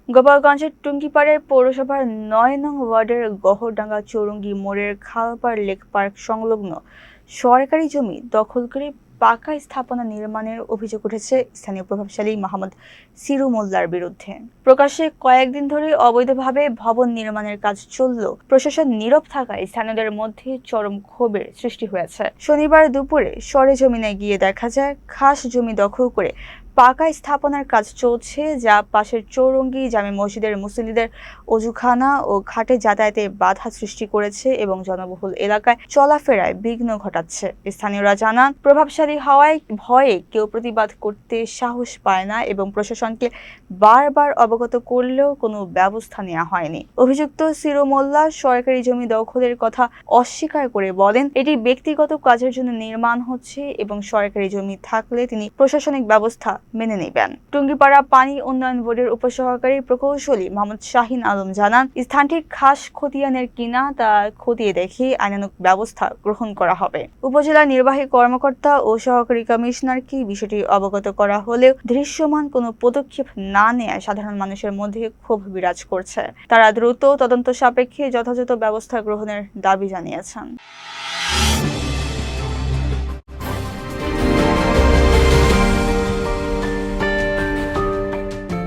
গোপালগঞ্জের টুঙ্গিপাড়ার পৌরসভার ৯ নং ওয়ার্ডের গহরডাঙ্গা চৌরঙ্গি মোড়ের খালপাড় লেক পার্ক সংলগ্ন সরকারি জমি দখল করে পাকা স্থাপনা নির্মাণের অভিযোগ উঠেছে স্থানীয় প্রভাবশালী মোহাম্মদ সিরু মোল্লার বিরুদ্ধে। প্রকাশ্যে কয়েকদিন ধরে অবৈধভাবে ভবন নির্মাণের কাজ চললেও প্রশাসন নীরব থাকায় স্থানীয়দের মধ্যে চরম ক্ষোভের সৃষ্টি হয়েছে। শনিবার দুপুরে সরেজমিনে গিয়ে দেখা যায় খাস জমি দখল করে পাকা স্থাপনার কাজ চলছে, যা পাশের চৌরঙ্গি জামে মসজিদের মুসল্লিদের অজুখানা ও ঘাটে যাতায়াতে বাধা সৃষ্টি করেছে এবং জনবহুল এলাকায় চলাফেরায় বিঘ্ন ঘটাচ্ছে। স্থানীয়রা জানান, প্রভাবশালী হওয়ায় ভয়ে কেউ প্রতিবাদ করতে সাহস পায় না এবং প্রশাসনকে বারবার অবগত করলেও কোনো ব্যবস্থা নেওয়া হয়নি। অভিযুক্ত সিরু মোল্লা সরকারি জমি দখলের কথা অস্বীকার করে বলেন, এটি ব্যক্তিগত কাজের জন্য নির্মাণ হচ্ছে এবং সরকারি জমি থাকলে তিনি প্রশাসনিক ব্যবস্থা মেনে নেবেন। টুঙ্গিপাড়া পানি উন্নয়ন বোর্ডের উপসহকারী প্রকৌশলী মোহাম্মদ শাহিন আলম জানান, স্থানটি খাস খতিয়ানের কিনা তা খতিয়ে দেখে আইনানুগ ব্যবস্থা গ্রহণ করা হবে। উপজেলা নির্বাহী কর্মকর্তা ও সহকারী কমিশনারকে বিষয়টি অবগত করা হলেও দৃশ্যমান কোনো পদক্ষেপ না নেয় সাধারণ মানুষের মধ্যে ক্ষোভ বিরাজ করছে। তারা দ্রুত তদন্ত সাপেক্ষে যথাযথ ব্যবস্থা গ্রহণের দাবি জানিয়েছেন।